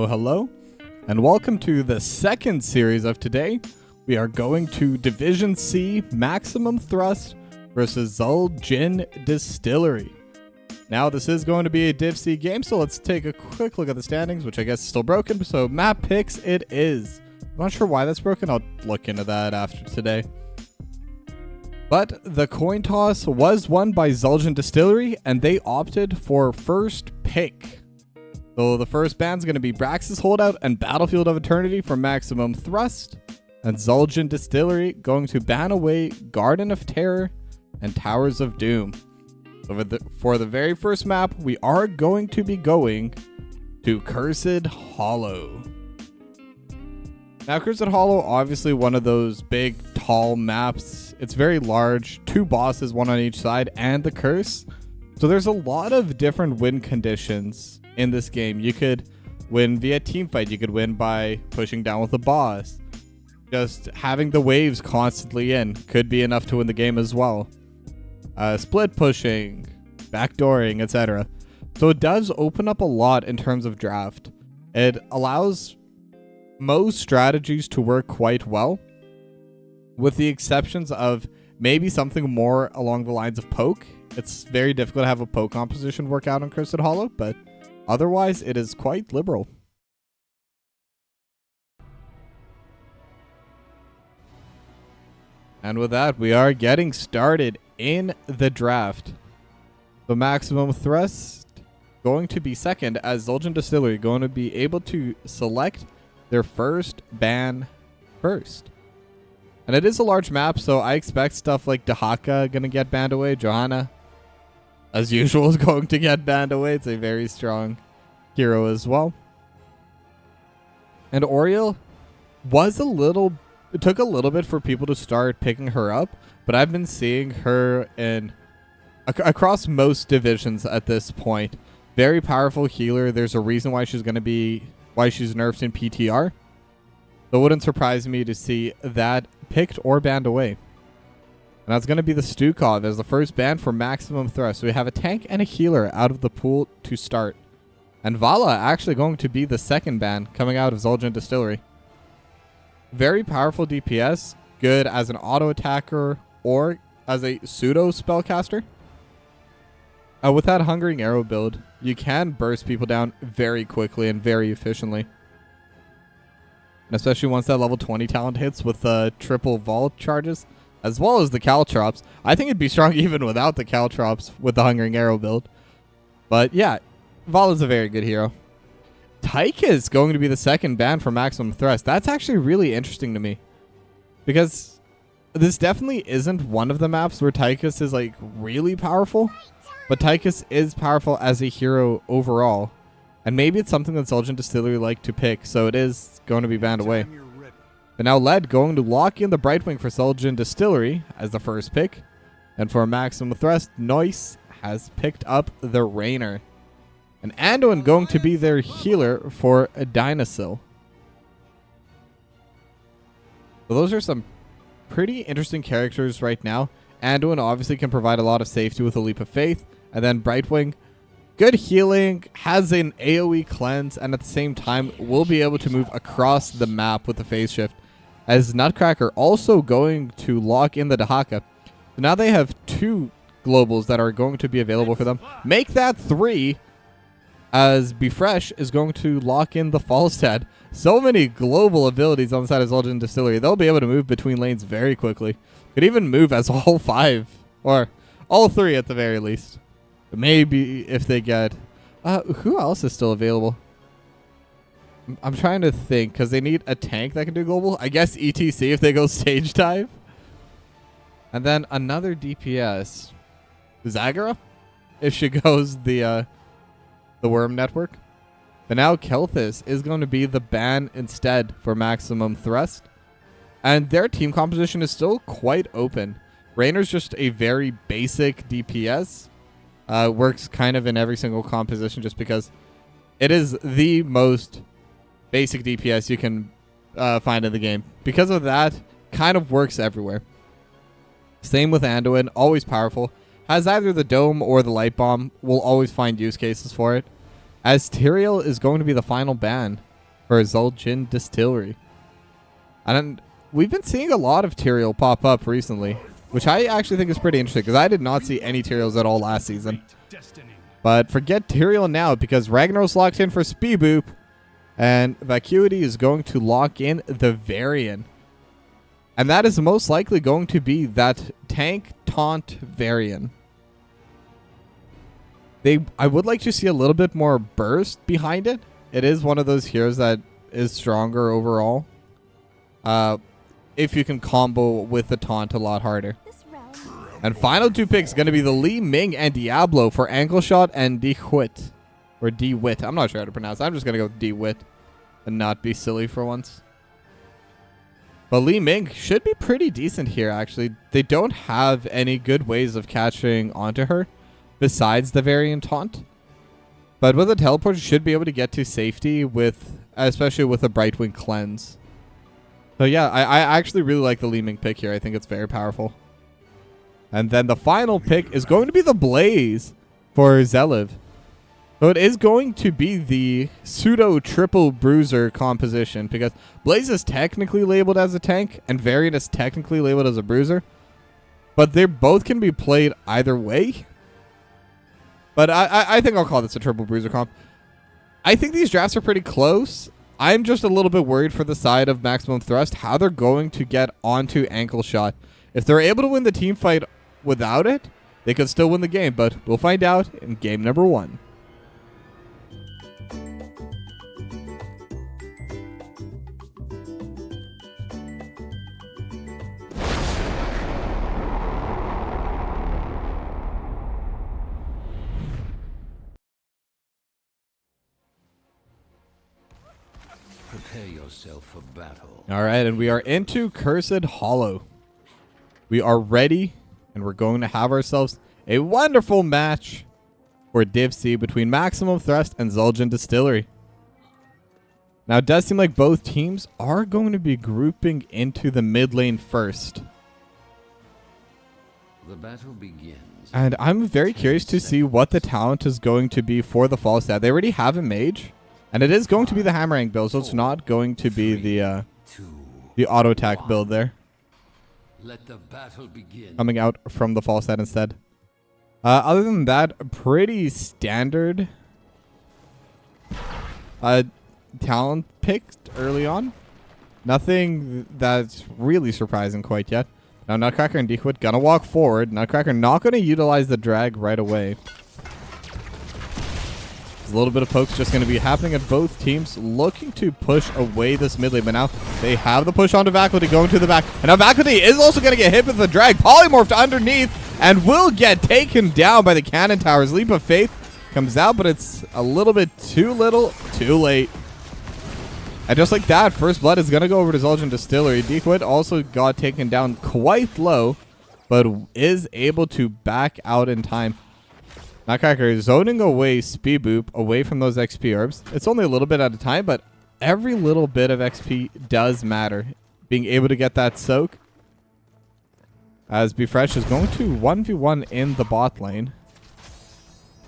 Hello, and welcome to the second series of today. We are going to Division C Maximum Thrust versus Xul Gin Distillery. Now, this is going to be a Div C game, so let's take a quick look at the standings, which I guess is still broken, so map picks it is. I'm not sure why that's broken, I'll look into that after today. But the coin toss was won by Xul Gin Distillery, and they opted for first pick. So the first ban's going to be Brax's Holdout and Battlefield of Eternity for Maximum Thrust, and Xul Gin Distillery going to ban away Garden of Terror and Towers of Doom. So for the very first map, we are going to be going to Cursed Hollow. Now, Cursed Hollow, obviously one of those big, tall maps. It's very large, 2 bosses, 1 on each side, and the curse. So there's a lot of different win conditions in this game. You could win via teamfight. You could win by pushing down with the boss. Just having the waves constantly in could be enough to win the game as well. Split pushing, backdooring, etc. So it does open up a lot in terms of draft. It allows most strategies to work quite well, with the exceptions of maybe something more along the lines of poke. It's very difficult to have a poke composition work out on Cursed Hollow, but otherwise it is quite liberal. And with that, we are getting started in the draft. The maximum thrust going to be second, as Xul Gin Distillery going to be able to select their first ban first. And it is a large map, so I expect stuff like Dahaka going to get banned away. Johanna, as usual, is going to get banned away. It's a very strong hero as well. And Oriel was it took a little bit for people to start picking her up, but I've been seeing her in across most divisions at this point. Very powerful healer. There's a reason why she's nerfed in PTR. So it wouldn't surprise me to see that picked or banned away. And that's going to be the Stukov as the first ban for maximum thrust. So we have a tank and a healer out of the pool to start. And Vala actually going to be the second ban coming out of Xul Gin Distillery. Very powerful DPS, good as an auto attacker or as a pseudo spellcaster. With that Hungering Arrow build, you can burst people down very quickly and very efficiently. And especially once that level 20 talent hits with triple vault charges, as well as the Caltrops. I think it'd be strong even without the Caltrops with the Hungering Arrow build. But yeah, Vala's a very good hero. Taika is going to be the second ban for maximum thrust. That's actually really interesting to me, because this definitely isn't one of the maps where Tychus is like really powerful, but Tychus is powerful as a hero overall, and maybe it's something that Xul Gin Distillery like to pick, so it is going to be banned away. But now Led going to lock in the Brightwing for Xul Gin Distillery as the first pick, and for maximum thrust, Noise has picked up the Rainer. And Anduin going to be their healer for a Dinosil. So those are some pretty interesting characters right now. Anduin obviously can provide a lot of safety with a Leap of Faith. And then Brightwing, good healing, has an AoE cleanse, and at the same time will be able to move across the map with the phase shift. As Nutcracker also going to lock in the Dahaka. So now they have 2 globals that are going to be available for them. Make that 3. As Befresh is going to lock in the Falstad. So many global abilities on the side of Xul Gin Distillery. They'll be able to move between lanes very quickly. Could even move as all 5. Or all 3 at the very least. Maybe if they get... who else is still available? I'm trying to think, because they need a tank that can do global. I guess ETC if they go stage dive. And then another DPS. Zagara? If she goes the Worm Network. But now Kelthus is going to be the ban instead for maximum thrust. And their team composition is still quite open. Rainer's just a very basic DPS. Works kind of in every single composition just because it is the most basic DPS you can find in the game. Because of that, kind of works everywhere. Same with Anduin, always powerful. Has either the Dome or the Light Bomb. We'll always find use cases for it. As Tyrael is going to be the final ban for Xul Gin Distillery. And we've been seeing a lot of Tyrael pop up recently, which I actually think is pretty interesting, because I did not see any Tyraels at all last season. But forget Tyrael now, because Ragnar's locked in for Speeboop, and Vacuity is going to lock in the Varian. And that is most likely going to be that tank taunt Varian. I would like to see a little bit more burst behind it. It is one of those heroes that is stronger overall. If you can combo with the taunt a lot harder. And final 2 picks going to be the Li Ming and Diablo for Ankle Shot and D-Wit. Or D-Wit. I'm not sure how to pronounce it. I'm just going to go with D-Wit and not be silly for once. But Li Ming should be pretty decent here, actually. They don't have any good ways of catching onto her besides the Variant Taunt. But with a teleport, you should be able to get to safety especially with a Brightwing Cleanse. So yeah, I actually really like the Li Ming pick here. I think it's very powerful. And then the final pick is going to be the Blaze for Zelev. So it is going to be the pseudo triple bruiser composition because Blaze is technically labeled as a tank and Varian is technically labeled as a bruiser. But they both can be played either way. But I think I'll call this a triple bruiser comp. I think these drafts are pretty close. I'm just a little bit worried for the side of Maximum Thrust, how they're going to get onto Ankle Shot. If they're able to win the team fight without it, they could still win the game, but we'll find out in game number 1. Prepare yourself for battle. All right, and we are into Cursed Hollow. We are ready, and we're going to have ourselves a wonderful match for Div C between Maximum Thrust and Xul Gin Distillery. Now, it does seem like both teams are going to be grouping into the mid lane first. The battle begins. And I'm very curious to see what the talent is going to be for the Falstad. They already have a mage. And it is going to be the Hammerang build, so it's not going to be the auto attack build there. Let the battle begin. Coming out from the Falstad instead. Other than that, pretty standard talent picked early on. Nothing that's really surprising quite yet. Now Nutcracker and Decoit gonna walk forward. Nutcracker not gonna utilize the drag right away. A little bit of pokes just going to be happening at both teams, looking to push away this mid lane. But now they have the push onto Vacuity going to the back. And now Vacuity is also going to get hit with the drag. Polymorphed underneath and will get taken down by the cannon towers. Leap of Faith comes out, but it's a little bit too little, too late. And just like that, First Blood is going to go over to Xul Gin Distillery. Decoit also got taken down quite low, but is able to back out in time. Nutcracker is zoning away Speed Boop away from those XP orbs. It's only a little bit at a time, but every little bit of XP does matter. Being able to get that soak. As Befresh is going to 1v1 in the bot lane.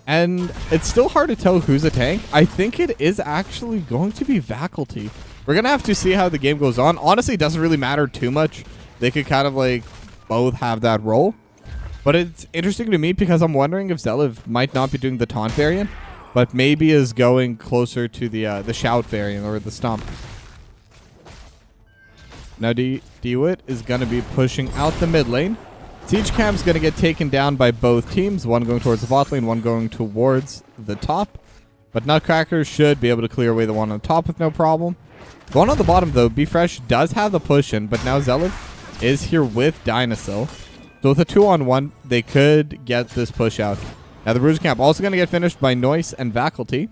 And it's still hard to tell who's a tank. I think it is actually going to be Vacuity. We're going to have to see how the game goes on. Honestly, it doesn't really matter too much. They could kind of like both have that role. But it's interesting to me because I'm wondering if Zelev might not be doing the taunt variant, but maybe is going closer to the shout variant or the stomp. Now Dewit is going to be pushing out the mid lane. Siege Camp's going to get taken down by both teams, one going towards the bot lane, one going towards the top. But Nutcracker should be able to clear away the one on top with no problem. The one on the bottom, though, Befresh does have the push in, but now Zelev is here with Dinosaur. So with a 2-on-1, they could get this push out. Now the Bruiser Camp also going to get finished by Noise and Vacuity.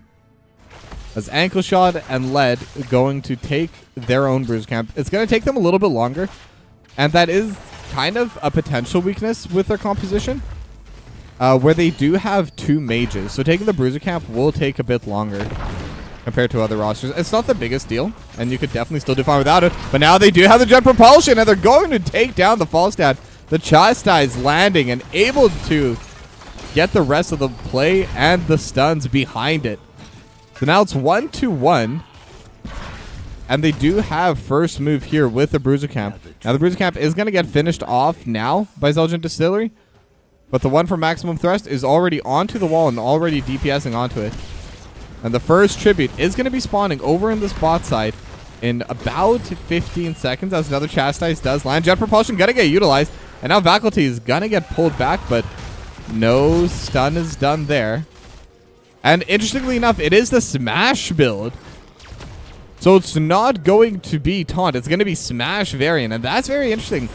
As Ankle Shot and Lead going to take their own Bruiser Camp. It's going to take them a little bit longer. And that is kind of a potential weakness with their composition. Where they do have 2 mages. So taking the Bruiser Camp will take a bit longer compared to other rosters. It's not the biggest deal. And you could definitely still do fine without it. But now they do have the Jet Propulsion. And they're going to take down the Falstad. The Chastise landing and able to get the rest of the play and the stuns behind it. So now it's 1-1. And they do have first move here with the Bruiser Camp. Now the Bruiser Camp is going to get finished off now by Xul Gin Distillery. But the one from Maximum Thrust is already onto the wall and already DPSing onto it. And the first tribute is going to be spawning over in this bot side in about 15 seconds as another Chastise does land. Jet Propulsion going to get utilized. And now Vacuity is going to get pulled back, but no stun is done there. And interestingly enough, it is the Smash build. So it's not going to be Taunt. It's going to be Smash variant, and that's very interesting.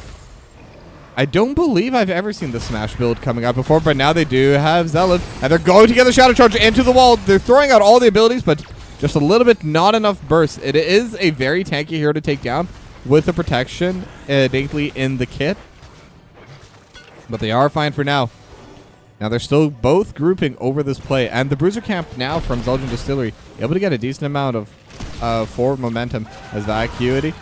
I don't believe I've ever seen the Smash build coming out before, but now they do have Zelev, and they're going to get the Shadow Charge into the wall. They're throwing out all the abilities, but just a little bit, not enough burst. It is a very tanky hero to take down with the protection innately in the kit. But they are fine for now. Now they're still both grouping over this play. And the Bruiser Camp now from Xul Gin Distillery able to get a decent amount of forward momentum as Vacuity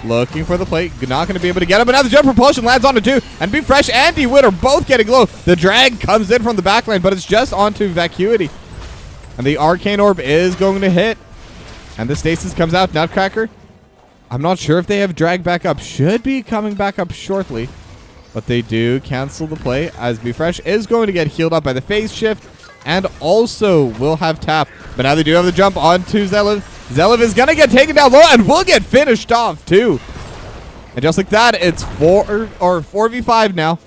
looking for the play. Not going to be able to get it. But now the Jet Propulsion lands onto 2. And Befresh and Dewitt are both getting low. The drag comes in from the backline, but it's just onto Vacuity. And the Arcane Orb is going to hit. And the Stasis comes out. Nutcracker, I'm not sure if they have drag back up. Should be coming back up shortly. But they do cancel the play as Befresh is going to get healed up by the phase shift. And also will have tap. But now they do have the jump onto Zelev. Zelev is going to get taken down low and will get finished off too. And just like that, it's 4v5 now.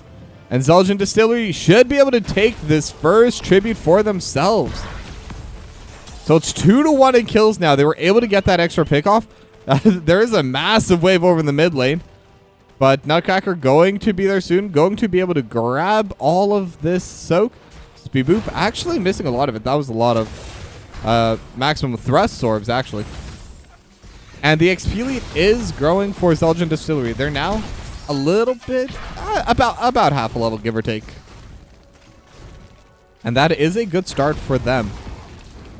And Xul Gin Distillery should be able to take this first tribute for themselves. So it's 2-1 in kills now. They were able to get that extra pick off. There is a massive wave over in the mid lane. But Nutcracker going to be there soon. Going to be able to grab all of this soak. Speeboop actually missing a lot of it. That was a lot of maximum thrust orbs actually. And the XP lead is growing for Xul Gin Distillery. They're now a little bit, about half a level, give or take. And that is a good start for them.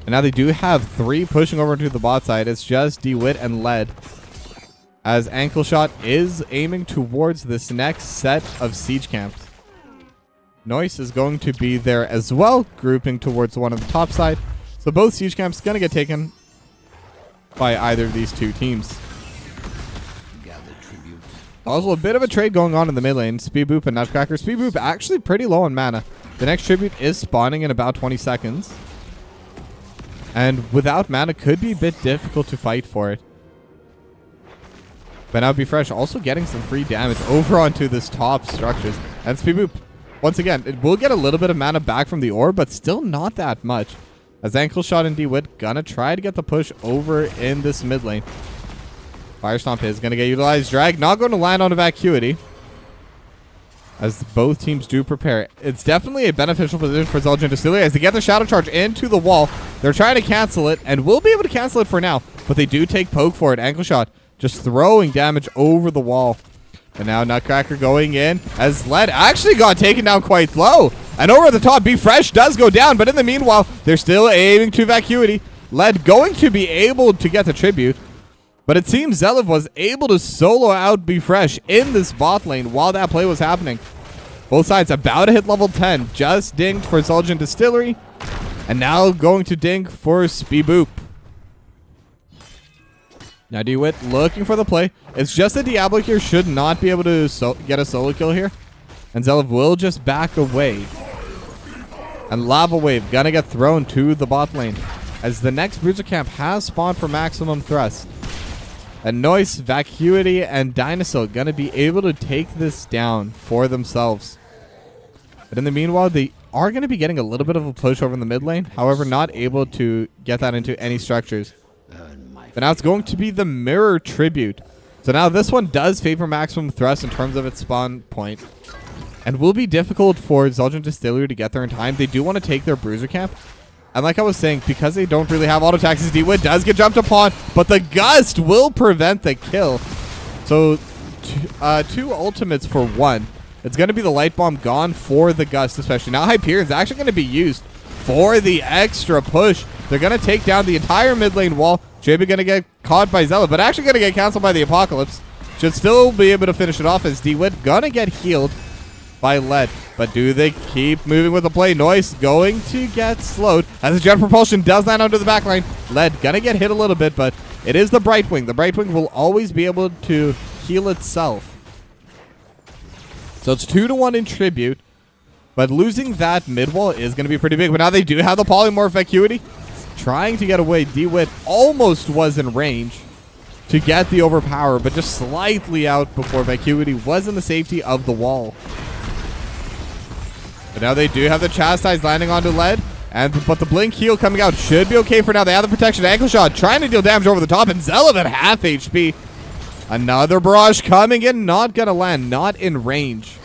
And now they do have 3 pushing over to the bot side. It's just DeWitt and Led. As Ankle Shot is aiming towards this next set of siege camps. Noise is going to be there as well, grouping towards one of the top side. So both siege camps going to get taken by either of these two teams. Also a bit of a trade going on in the mid lane. Speeboop and Nutcracker. Speeboop actually pretty low on mana. The next tribute is spawning in about 20 seconds. And without mana could be a bit difficult to fight for it. But now Befresh also getting some free damage over onto this top structures. And Speeboop, once again, it will get a little bit of mana back from the orb, but still not that much. As Ankle Shot and DeWitt gonna try to get the push over in this mid lane. Fire Stomp is gonna get utilized. Drag not going to land on a Vacuity. As both teams do prepare. It's definitely a beneficial position for Xul Gin Distillery as they get the Shadow Charge into the wall. They're trying to cancel it and will be able to cancel it for now. But they do take poke for it. Ankle Shot just throwing damage over the wall. And now Nutcracker going in as Led actually got taken down quite low. And over at the top, Befresh does go down. But in the meanwhile, they're still aiming to Vacuity. Led going to be able to get the tribute. But it seems Zelev was able to solo out Befresh in this bot lane while that play was happening. Both sides about to hit level 10. Just dinged for Xul Gin Distillery. And now going to ding for Speeboop. Now DeWitt looking for the play. It's just that Diablo here should not be able to get a solo kill here. And Zelev will just back away. And Lava Wave gonna get thrown to the bot lane. As the next Bruiser Camp has spawned for maximum thrust. And Noise, Vacuity, and Dinosaur gonna be able to take this down for themselves. But in the meanwhile, they are gonna be getting a little bit of a push over in the mid lane. However, not able to get that into any structures. But now it's going to be the Mirror Tribute. So now this one does favor maximum thrust in terms of its spawn point. And will be difficult for Xul Gin Distillery to get there in time. They do want to take their Bruiser Camp. And like I was saying, because they don't really have auto taxes, DeWitt does get jumped upon, but the Gust will prevent the kill. So, 2 ultimates for 1. It's going to be the Light Bomb gone for the Gust, especially. Now Hyperion's actually going to be used for the extra push. They're going to take down the entire mid lane wall. JB going to get caught by Zelev, but actually going to get canceled by the Apocalypse. Should still be able to finish it off as DeWitt going to get healed by Led. But do they keep moving with the play? Noise going to get slowed as the Jet Propulsion does land onto the backline. Led gonna get hit a little bit, but it is the Brightwing. The Brightwing will always be able to heal itself. So it's 2-1 in tribute. But losing that mid wall is going to be pretty big. But now they do have the Polymorph Vacuity. Trying to get away. DeWitt almost was in range to get the overpower, but just slightly out before Vacuity was in the safety of the wall. But now they do have the Chastise landing onto Led. But the Blink heal coming out should be okay for now. They have the protection. Ankle Shot trying to deal damage over the top. And Zelev at half HP. Another barrage coming in. Not going to land. Not in range.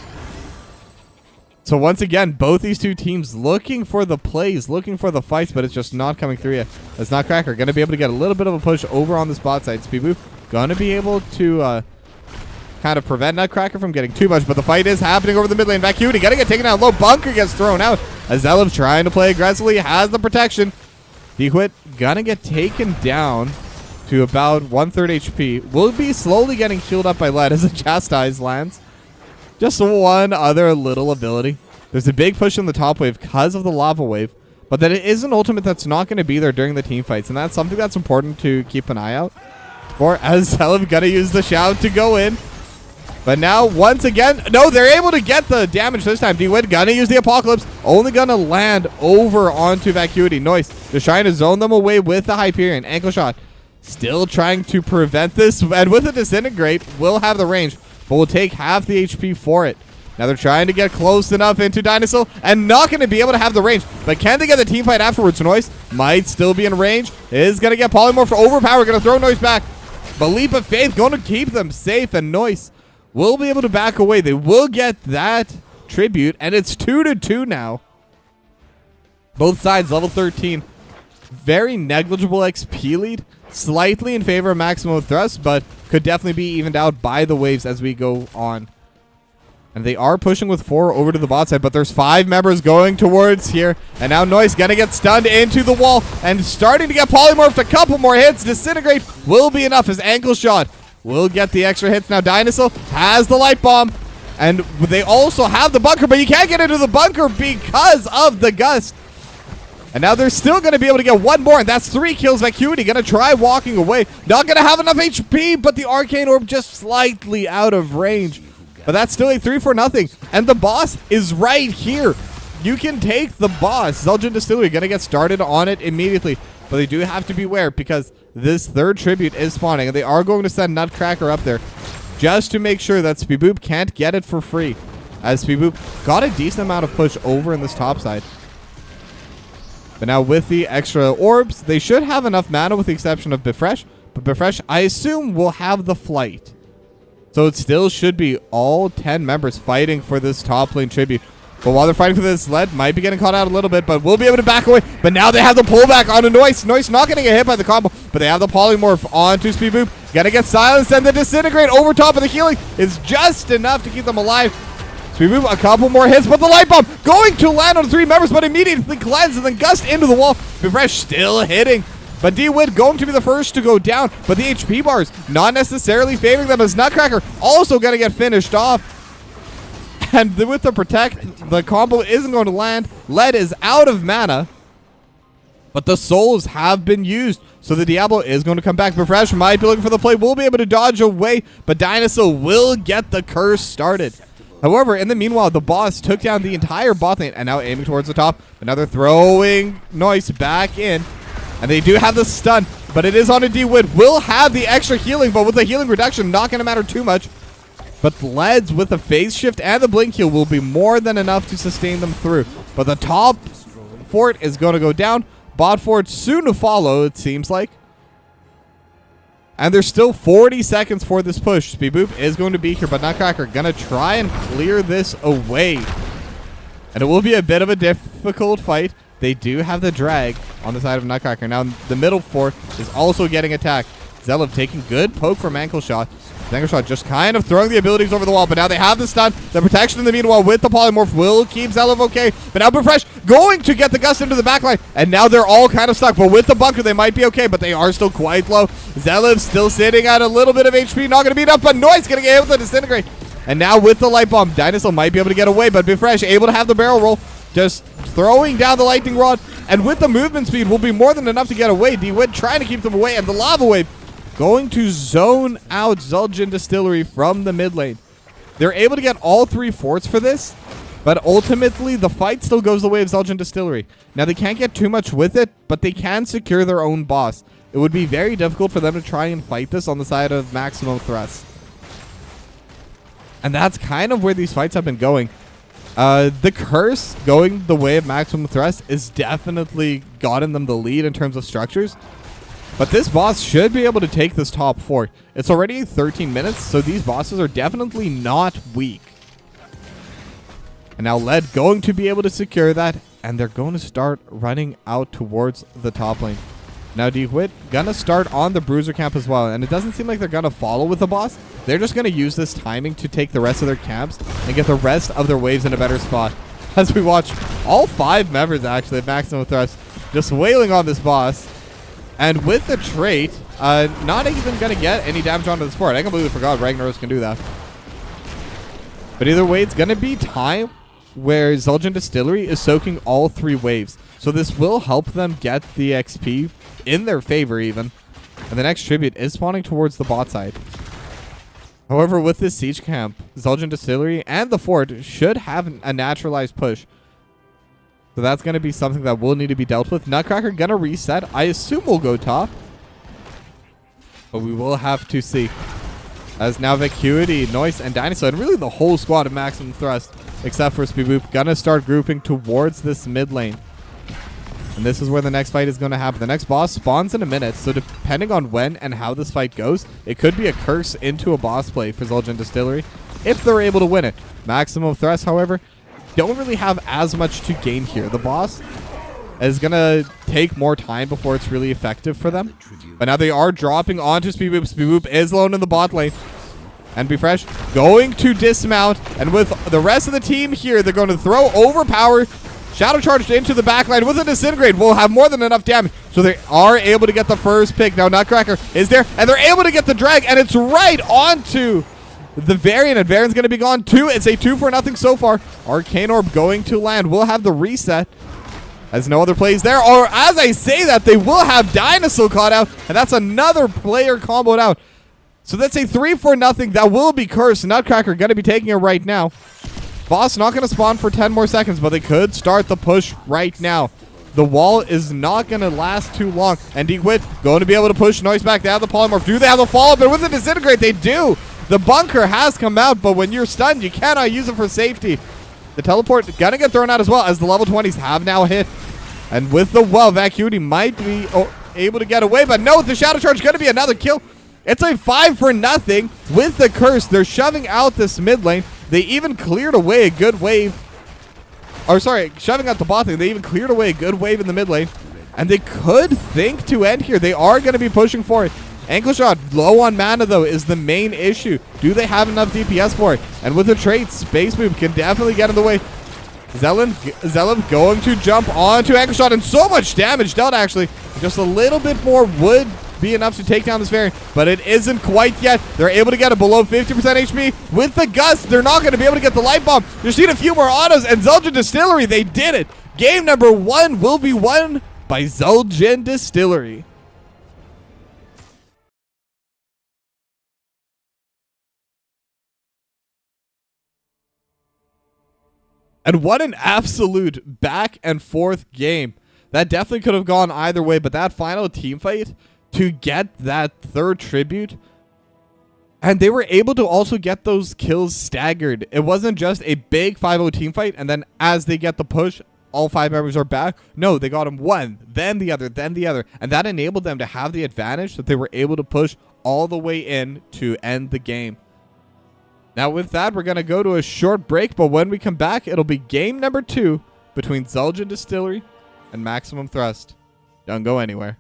So once again, both these two teams looking for the plays, looking for the fights, but it's just not coming through yet. That's Nutcracker going to be able to get a little bit of a push over on the spot side. Speeboop going to be able to kind of prevent Nutcracker from getting too much, but the fight is happening over the mid lane. Vacuity got to get taken out low. Bunker gets thrown out. As Zelev trying to play aggressively, has the protection. DeWitt gonna get taken down to about 1/3 HP. Will be slowly getting healed up by Led as a Chastise lands. Just one other little ability. There's a big push in the top wave because of the Lava Wave, but that it is an ultimate that's not going to be there during the team fights, and that's something that's important to keep an eye out for, as Xul gonna use the shout to go in. But now, once again, no, they're able to get the damage this time. D-Wit gonna use the Apocalypse, only gonna land over onto Vacuity. Noise, just trying to zone them away with the Hyperion. Ankle shot, still trying to prevent this, and with a Disintegrate, will have the range, but will take half the HP for it. Now they're trying to get close enough into Dinosaur, and not gonna be able to have the range, but can they get the team fight afterwards? Noise might still be in range, is gonna get Polymorph for Overpower, gonna throw Noise back, but Leap of Faith gonna keep them safe, and Noise will be able to back away. They will get that tribute, and it's 2-2 now. Both sides level 13. Very negligible XP lead. Slightly in favor of Maximum Thrust, but could definitely be evened out by the waves as we go on. And they are pushing with 4 over to the bot side, but there's 5 members going towards here. And now Noise gonna get stunned into the wall and starting to get polymorphed. A couple more hits. Disintegrate will be enough. His ankle shot will get the extra hits. Now Dinosaur has the light bomb, and they also have the bunker, but you can't get into the bunker because of the gust. And now they're still going to be able to get one more, and that's 3 kills. Vacuity going to try walking away. Not going to have enough HP, but the Arcane Orb just slightly out of range. But that's still a 3-0. And the boss is right here. You can take the boss. Xul Gin Distillery going to get started on it immediately. But they do have to beware because this third tribute is spawning. And they are going to send Nutcracker up there just to make sure that Speeboop can't get it for free. As Speeboop got a decent amount of push over in this top side. But now with the extra orbs, they should have enough mana with the exception of Befresh. But Befresh, I assume, will have the flight. So it still should be all 10 members fighting for this top lane tribute. But while they're fighting for this, Led might be getting caught out a little bit, but will be able to back away. But now they have the pullback onto Noise. Noise not getting a hit by the combo, but they have the Polymorph onto Speeboop. Gonna get silenced, and the Disintegrate over top of the healing is just enough to keep them alive. Speeboop, a couple more hits, but the Light Bomb going to land on 3 members, but immediately cleanse and then gust into the wall. Befresh still hitting. But D-Wit going to be the first to go down, but the HP bars not necessarily favoring them as Nutcracker also going to get finished off. And with the Protect, the combo isn't going to land. Lead is out of mana, but the souls have been used. So the Diablo is going to come back. Befresh might be looking for the play, will be able to dodge away, but Dinosaur will get the curse started. However, in the meanwhile, the boss took down the entire bot lane and now aiming towards the top. But now they're throwing Noise back in. And they do have the stun, but it is on a D-Wit. Will have the extra healing, but with the healing reduction, not going to matter too much. But Leads with the phase shift and the blink heal will be more than enough to sustain them through. But the top fort is going to go down. Bot fort soon to follow, it seems like. And there's still 40 seconds for this push. Speeboop is going to be here, but Nutcracker going to try and clear this away. And it will be a bit of a difficult fight. They do have the drag on the side of Nutcracker. Now, the middle fort is also getting attacked. Zelev taking good poke from Ankle Shot. Ankle Shot just kind of throwing the abilities over the wall, but now they have the stun. The protection in the meanwhile with the Polymorph will keep Zelev okay. But now Befresh going to get the gust into the backline, and now they're all kind of stuck. But with the bunker, they might be okay, but they are still quite low. Zelev still sitting at a little bit of HP, not going to beat up, but Noise going to get hit with the Disintegrate. And now with the Light Bomb, Dinosaur might be able to get away, but Befresh able to have the barrel roll. Just throwing down the lightning rod, and with the movement speed will be more than enough to get away. D-Wit trying to keep them away, and the lava wave going to zone out Xul Gin Distillery from the mid lane. They're able to get all 3 forts for this, but ultimately the fight still goes the way of Xul Gin Distillery. Now they can't get too much with it, but they can secure their own boss. It would be very difficult for them to try and fight this on the side of Maximum Thrust. And that's kind of where these fights have been going. The curse going the way of Maximum Thrust is definitely gotten them the lead in terms of structures. But this boss should be able to take this top fort. It's already 13 minutes, so these bosses are definitely not weak. And now Led going to be able to secure that, and they're going to start running out towards the top lane. Now D-Wit gonna start on the Bruiser camp as well, and it doesn't seem like they're gonna follow with the boss. They're just gonna use this timing to take the rest of their camps and get the rest of their waves in a better spot. As we watch all 5 members actually of Maximum Thrust just wailing on this boss. And with the trait, not even gonna get any damage onto the fort. I completely forgot Ragnaros can do that. But either way, it's gonna be time where Xul Gin Distillery is soaking all 3 waves. So this will help them get the XP in their favor even. And the next tribute is spawning towards the bot side. However, with this siege camp, Xul Gin Distillery and the fort should have a naturalized push. So that's going to be something that will need to be dealt with. Nutcracker going to reset. I assume we'll go top. But we will have to see. As now Vacuity, Noise, and Dinosaur, and really the whole squad of Maximum Thrust, except for Speeboop, going to start grouping towards this mid lane. And this is where the next fight is going to happen. The next boss spawns in a minute, so depending on when and how this fight goes, it could be a curse into a boss play for Xul Gin Distillery if they're able to win it. Maximum Thrust, however, don't really have as much to gain here. The boss is going to take more time before it's really effective for them. But now they are dropping onto Speeboop. Speeboop is alone in the bot lane. And Befresh going to dismount. And with the rest of the team here, they're going to throw overpower. Shadow charged into the backline with a Disintegrate. Will have more than enough damage. So they are able to get the first pick. Now Nutcracker is there. And they're able to get the drag. And it's right onto the Varian. And Varian's going to be gone too. It's a 2-for-0 so far. Arcane Orb going to land. We'll have the reset. As no other plays there. Or as I say that, they will have Dinosaur caught out. And that's another player comboed out. So that's a 3-for-0 that will be cursed. Nutcracker going to be taking it right now. Boss not going to spawn for 10 more seconds, but they could start the push right now. The wall is not going to last too long. And Dequid going to be able to push Noise back. They have the Polymorph. Do they have the follow-up? And with the Disintegrate, they do. The bunker has come out, but when you're stunned, you cannot use it for safety. The teleport going to get thrown out as well, as the level 20s have now hit. And with the Vacuity might be able to get away, but no, the Shadow Charge going to be another kill. It's a 5-for-0 with the curse. They're shoving out this mid lane. They even cleared away a good wave. Or sorry, shoving out the bot lane. They even cleared away a good wave in the mid lane. And they could think to end here. They are going to be pushing for it. Ankle Shot, low on mana though, is the main issue. Do they have enough DPS for it? And with the trait, Space Move can definitely get in the way. Zelim going to jump onto Ankle Shot, and so much damage dealt actually. Just a little bit more would be enough to take down this variant, but it isn't quite yet. They're able to get it below 50% HP. With the Gust, they're not going to be able to get the Light Bomb. Just need a few more autos, and Xul Gin Distillery, they did it. Game number 1 will be won by Xul Gin Distillery. And what an absolute back and forth game. That definitely could have gone either way, but that final team fight to get that third tribute, and they were able to also get those kills staggered. It wasn't just a big 5-0 team fight, and then as they get the push, all 5 members are back. No, they got them one, then the other, then the other, and that enabled them to have the advantage that they were able to push all the way in to end the game. Now with that, we're going to go to a short break, but when we come back, it'll be game number 2 between Xul Gin Distillery and Maximum Thrust. Don't go anywhere.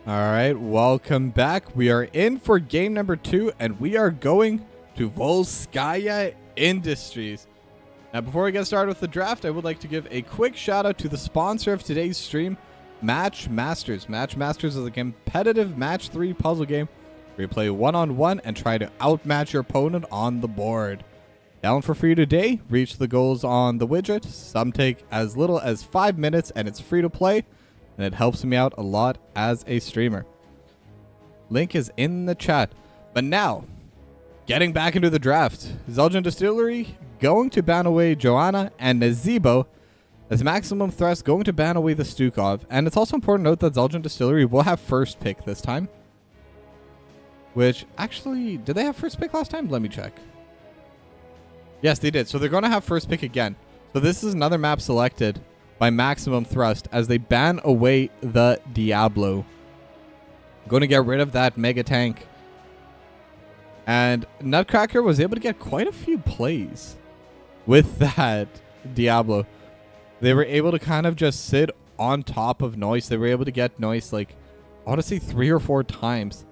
All right, welcome back. We are in for game number 2, and we are going to Volskaya Industries. Now, before we get started with the draft, I would like to give a quick shout out to the sponsor of today's stream, Match Masters. Match Masters is a competitive match 3 puzzle game where you play one-on-one and try to outmatch your opponent on the board. Down for free today. Reach the goals on the widget. Some take as little as 5 minutes, and it's free to play, and it helps me out a lot as a streamer. Link is in the chat. But now, getting back into the draft, Xul Gin Distillery going to ban away Joanna and Nazebo, as Maximum Thrust going to ban away the Stukov. And it's also important to note that Xul Gin Distillery will have first pick this time. Which, actually, did they have first pick last time? Let me check. Yes, they did. So they're going to have first pick again. So this is another map selected by Maximum Thrust as they ban away the Diablo. Going to get rid of that mega tank. And Nutcracker was able to get quite a few plays with that Diablo. They were able to kind of just sit on top of Noise. They were able to get Noise like, I want to say 3 or 4 times.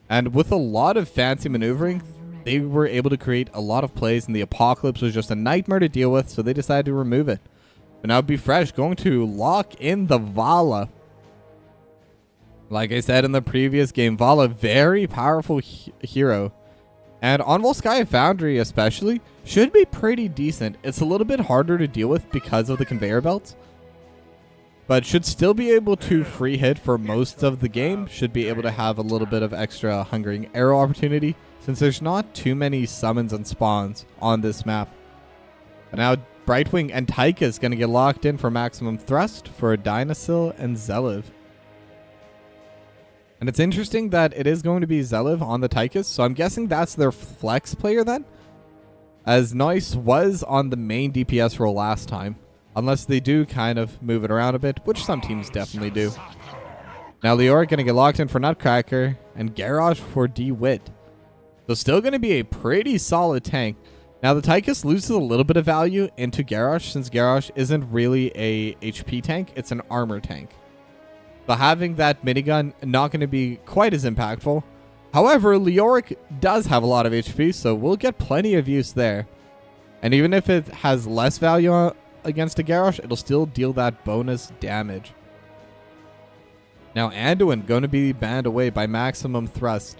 And with a lot of fancy maneuvering, they were able to create a lot of plays, and the Apocalypse was just a nightmare to deal with, so they decided to remove it. But now Be Fresh going to lock in the Vala. Like I said in the previous game, Vala, very powerful hero. And on Volskaya Foundry especially, should be pretty decent. It's a little bit harder to deal with because of the conveyor belts, but should still be able to free hit for most of the game. Should be able to have a little bit of extra Hungering Arrow opportunity, since there's not too many summons and spawns on this map. But now Brightwing and Taika is going to get locked in for Maximum Thrust for Dynasil and Zeliv. And it's interesting that it is going to be Zeliv on the Tychus, so I'm guessing that's their flex player then, as Noise was on the main DPS role last time, unless they do kind of move it around a bit, which some teams definitely do. Now Leoric going to get locked in for Nutcracker, and Garrosh for D-Wit. So still going to be a pretty solid tank. Now the Tychus loses a little bit of value into Garrosh, since Garrosh isn't really a HP tank, it's an armor tank. But having that minigun not going to be quite as impactful. However, Leoric does have a lot of HP, so we'll get plenty of use there. And even if it has less value against a Garrosh, it'll still deal that bonus damage. Now Anduin going to be banned away by Maximum Thrust.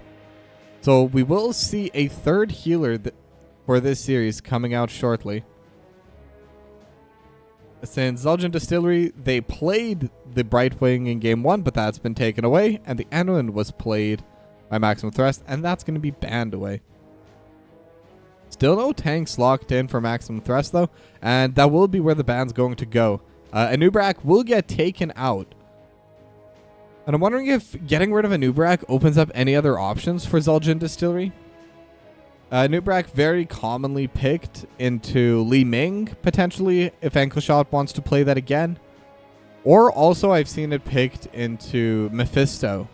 So we will see a third healer for this series coming out shortly. Since Xul Gin Distillery, they played the Brightwing in game 1, but that's been taken away, and the Anduin was played by Maximum Thrust, and that's going to be banned away. Still no tanks locked in for Maximum Thrust though, and that will be where the ban's going to go. Anubrak will get taken out. And I'm wondering if getting rid of Anubrak opens up any other options for Xul Gin Distillery. Anubrak very commonly picked into Li Ming, potentially, if Ankleshot wants to play that again. Or also I've seen it picked into Mephisto.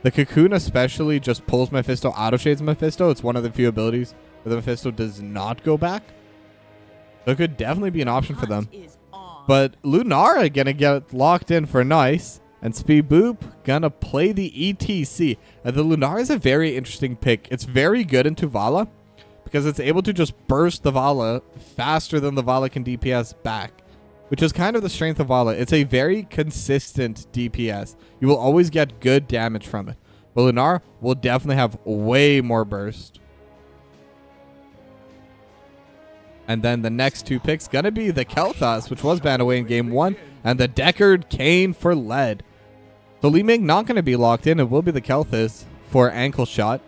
The Cocoon especially just pulls Mephisto out of Shades of Mephisto. It's one of the few abilities where the Mephisto does not go back. So it could definitely be an option for them. But Lunara gonna get locked in for Nice. And Speed Boop gonna play the ETC. The Lunara is a very interesting pick. It's very good into Vala because it's able to just burst the Vala faster than the Vala can DPS back, which is kind of the strength of Vala. It's a very consistent DPS. You will always get good damage from it. But Lunara will definitely have way more burst. And then the next 2 picks gonna be the Kel'Thas, which was banned away in game 1, and the Deckard Cain for Lead. So Li Ming not going to be locked in. It will be the Kel'Thas for Ankle Shot,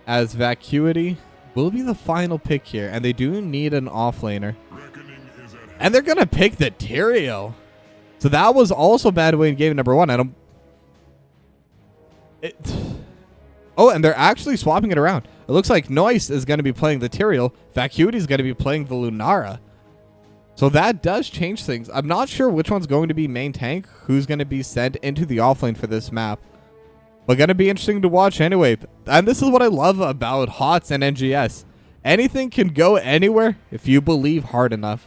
as Vacuity will be the final pick here. And they do need an offlaner. And they're going to pick the Tyrael. So that was also banned away in game number 1. Oh, and they're actually swapping it around. It looks like Noise is going to be playing the Tyrael. Vacuity is going to be playing the Lunara. So that does change things. I'm not sure which one's going to be main tank, who's going to be sent into the offlane for this map. But going to be interesting to watch anyway. And this is what I love about HOTS and NGS. Anything can go anywhere if you believe hard enough.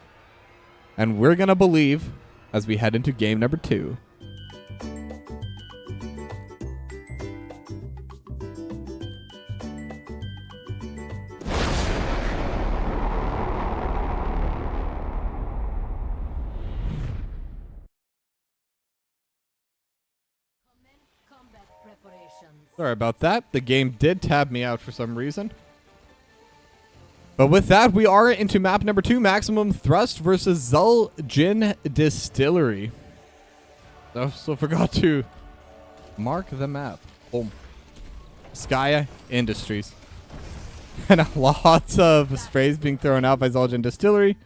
And we're going to believe as we head into game number 2. Sorry about that. The game did tab me out for some reason. But with that, we are into map number 2, Maximum Thrust versus Xul Gin Distillery. So forgot to mark the map. Boom. Skya Industries. And lots of sprays being thrown out by Xul Gin Distillery.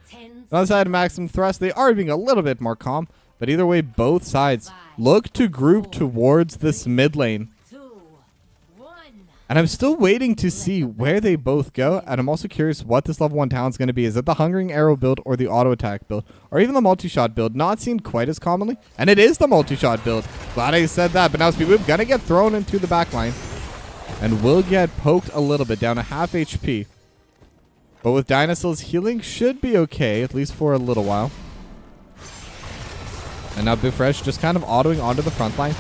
On the side of Maximum Thrust, they are being a little bit more calm. But either way, both sides look to group towards this mid lane. And I'm still waiting to see where they both go. And I'm also curious what this level 1 talent is going to be. Is it the Hungering Arrow build or the Auto Attack build? Or even the Multi-Shot build? Not seen quite as commonly. And it is the Multi-Shot build. Glad I said that. But now Speedboop going to get thrown into the back line. And will get poked a little bit down to half HP. But with Dinosaur's healing should be okay. At least for a little while. And now Bifresh just kind of autoing onto the front line.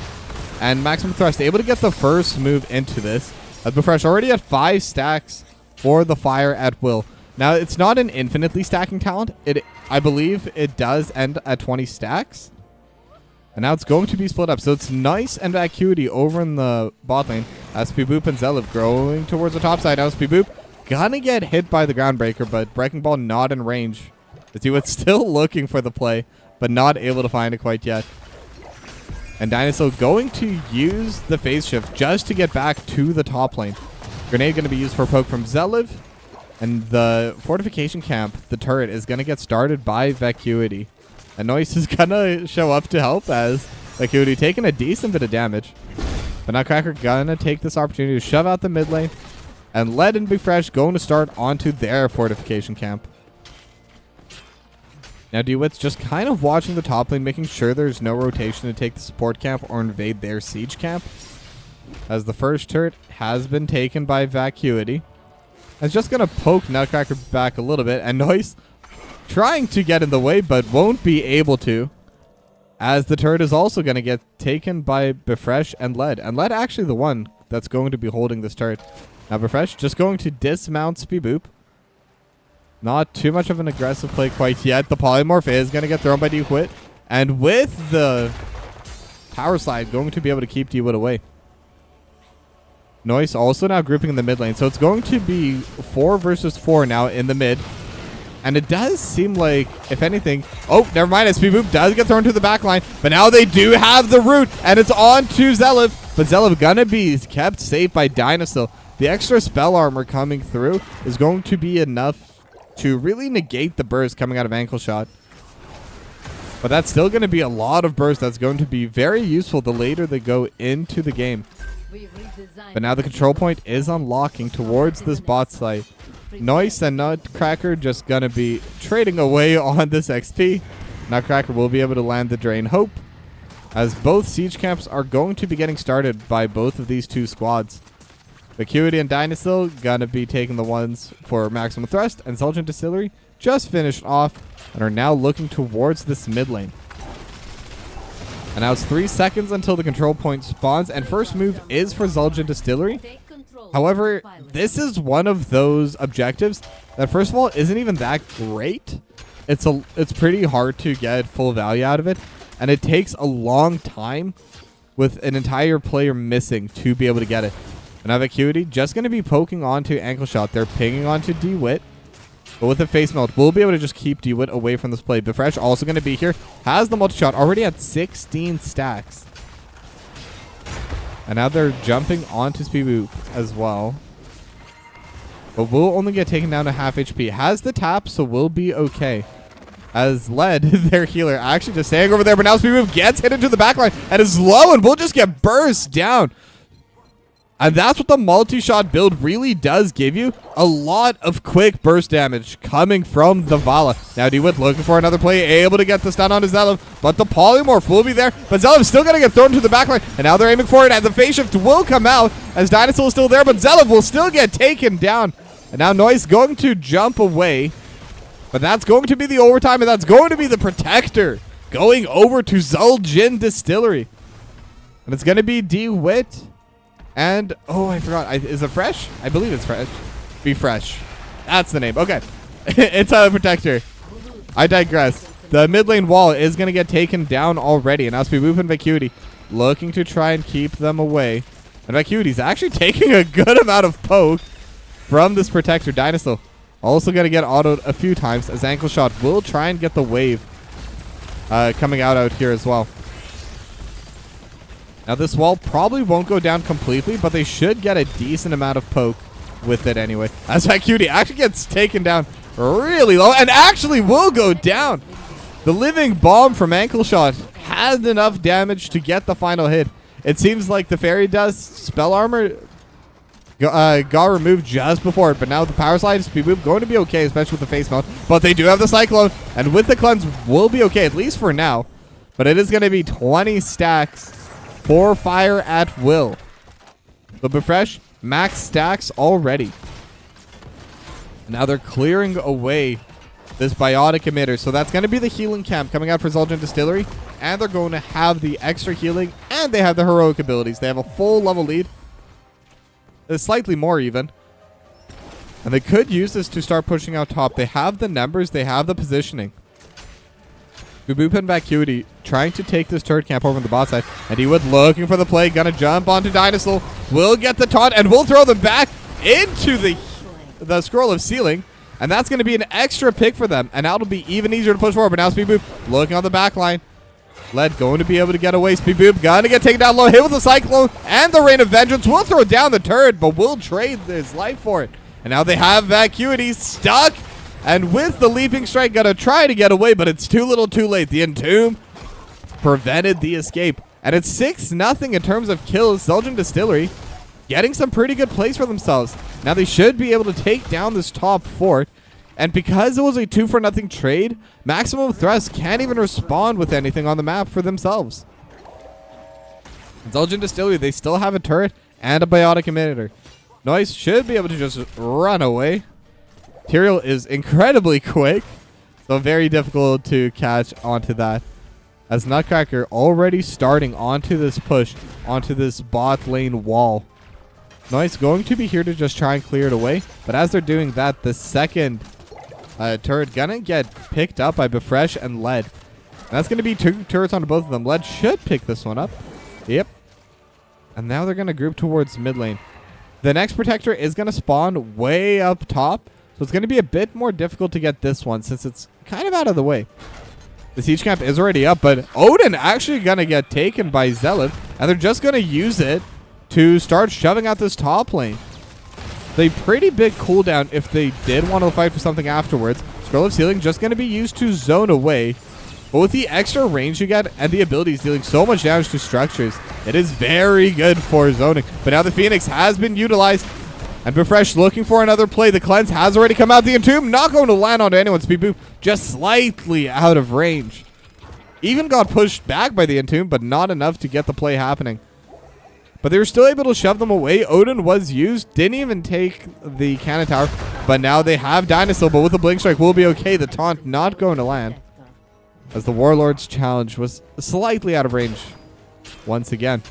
And Maximum Thrust able to get the first move into this. Bifresh already at 5 stacks for the fire at will. Now, it's not an infinitely stacking talent. I believe it does end at 20 stacks. And now it's going to be split up. So it's Nice and Vacuity over in the bot lane. As Speedboop and Zelev growing towards the top side. Now Speedboop gonna get hit by the Groundbreaker, but Breaking Ball not in range. It's still looking for the play, but not able to find it quite yet. And Dinosaur going to use the phase shift just to get back to the top lane. Grenade going to be used for a poke from Zelev. And the fortification camp, the turret, is going to get started by Vacuity. And Noise is going to show up to help as Vacuity taking a decent bit of damage. But Nutcracker going to take this opportunity to shove out the mid lane. And Led and Bifresh going to start onto their fortification camp. Now DeWitt's just kind of watching the top lane, making sure there's no rotation to take the support camp or invade their siege camp. As the first turret has been taken by Vacuity. It's just going to poke Nutcracker back a little bit. And Noise trying to get in the way, but won't be able to. As the turret is also going to get taken by Bifresh and Led. And Led actually the one that's going to be holding this turret. Now Bifresh just going to dismount Speedboop. Not too much of an aggressive play quite yet. The Polymorph is going to get thrown by DeWitt. And with the Power Slide, going to be able to keep DeWitt away. Noise also now grouping in the mid lane. So it's going to be 4 versus 4 now in the mid. And it does seem like, if anything... Oh, never mind. Speedboop does get thrown to the back line. But now they do have the root. And it's on to Zelev. But Zelev going to be kept safe by Dinosaur. The extra spell armor coming through is going to be enough to really negate the burst coming out of Ankle Shot. But that's still going to be a lot of burst that's going to be very useful the later they go into the game. But now the control point is unlocking towards this bot site. Noise and Nutcracker just going to be trading away on this XP. Nutcracker will be able to land the Drain Hope, as both siege camps are going to be getting started by both of these two squads. Vacuity and Dinosaur gonna be taking the ones for Maximum Thrust, and Xul Gin Distillery just finished off and are now looking towards this mid lane. And now it's 3 seconds until the control point spawns, and first move is for Xul Gin Distillery. However, this is one of those objectives that first of all isn't even that great. It's pretty hard to get full value out of it, and it takes a long time with an entire player missing to be able to get it. And now Vacuity just going to be poking onto Ankle Shot. They're pinging onto DeWitt. But with the face melt, we'll be able to just keep DeWitt away from this play. Bifresh also going to be here. Has the multi-shot already at 16 stacks. And now they're jumping onto Speedboop as well. But will only get taken down to half HP. Has the tap, so we'll be okay. As Led, their healer, actually just staying over there. But now Speedboop gets hit into the backline and is low, and we'll just get burst down. And that's what the multi-shot build really does give you. A lot of quick burst damage coming from the Vala. Now DeWitt looking for another play, able to get the stun on his Zelev, but the Polymorph will be there. But Zelev's still going to get thrown to the backline, and now they're aiming for it, and the phase shift will come out as Dinosaur is still there, but Zelev will still get taken down. And now Noise going to jump away, but that's going to be the overtime, and that's going to be the protector going over to Xul Gin Distillery. And it's going to be DeWitt. And, oh, I forgot. Is it Fresh? I believe it's Fresh. Be Fresh. That's the name. Okay. It's a protector. I digress. The mid lane wall is going to get taken down already. And now Speedboop and Vacuity looking to try and keep them away. And Vacuity's actually taking a good amount of poke from this Protector. Dinosaur also going to get autoed a few times as Ankle Shot will try and get the wave coming out here as well. Now this wall probably won't go down completely, but they should get a decent amount of poke with it anyway. As Vacuity actually gets taken down really low and actually will go down. The living bomb from Ankle Shot had enough damage to get the final hit. It seems like the Fairy Dust spell armor got removed just before it, but now the Power Slide is going to be okay, especially with the face mount. But they do have the Cyclone, and with the Cleanse will be okay, at least for now. But it is going to be 20 stacks for fire at will. So Befresh, max stacks already. Now they're clearing away this biotic emitter. So that's going to be the healing camp coming out for Xul Gin Distillery. And they're going to have the extra healing. And they have the heroic abilities. They have a full level lead. Slightly more even. And they could use this to start pushing out top. They have the numbers. They have the positioning. Boop and Vacuity trying to take this turret camp over on the bot side. And he would looking for the play. Gonna jump onto Dinosaur. Will get the taunt. And will throw them back into the Scroll of Sealing. And that's going to be an extra pick for them. And that'll be even easier to push forward. But now Speed Boop looking on the back line. Led going to be able to get away. Speed Boop gonna get taken down low. Hit with the Cyclone and the Rain of Vengeance. Will throw down the turret, but will trade his life for it. And now they have Vacuity stuck. And with the Leaping Strike, gonna try to get away, but it's too little too late. The Entomb prevented the escape. And it's 6-0 in terms of kills. Xul Gin Distillery getting some pretty good plays for themselves. Now they should be able to take down this top fort. And because it was a 2-for-0 trade, Maximum Thrust can't even respond with anything on the map for themselves. Xul Gin Distillery, they still have a turret and a biotic emitter. Noise should be able to just run away. Tyrael is incredibly quick, so very difficult to catch onto that. As Nutcracker already starting onto this push, onto this bot lane wall. Noise going to be here to just try and clear it away. But as they're doing that, the second turret gonna get picked up by Befresh and Led. And that's gonna be 2 turrets on both of them. Led should pick this one up. Yep. And now they're gonna group towards mid lane. The next Protector is gonna spawn way up top. So it's gonna be a bit more difficult to get this one since it's kind of out of the way. The siege camp is already up, but Odin actually gonna get taken by Zealot. And they're just gonna use it to start shoving out this top lane. A pretty big cooldown if they did want to fight for something afterwards. Scroll of Sealing just going to be used to zone away. But with the extra range you get and the abilities dealing so much damage to structures, it is very good for zoning. But now the Phoenix has been utilized. And Befresh looking for another play. The Cleanse has already come out. The Entomb not going to land onto anyone. Speed Boop just slightly out of range. Even got pushed back by the Entomb, but not enough to get the play happening. But they were still able to shove them away. Odin was used. Didn't even take the cannon tower. But now they have Dinosaur. But with the Blink Strike will be okay. The taunt not going to land. As the Warlord's challenge was slightly out of range. Once again.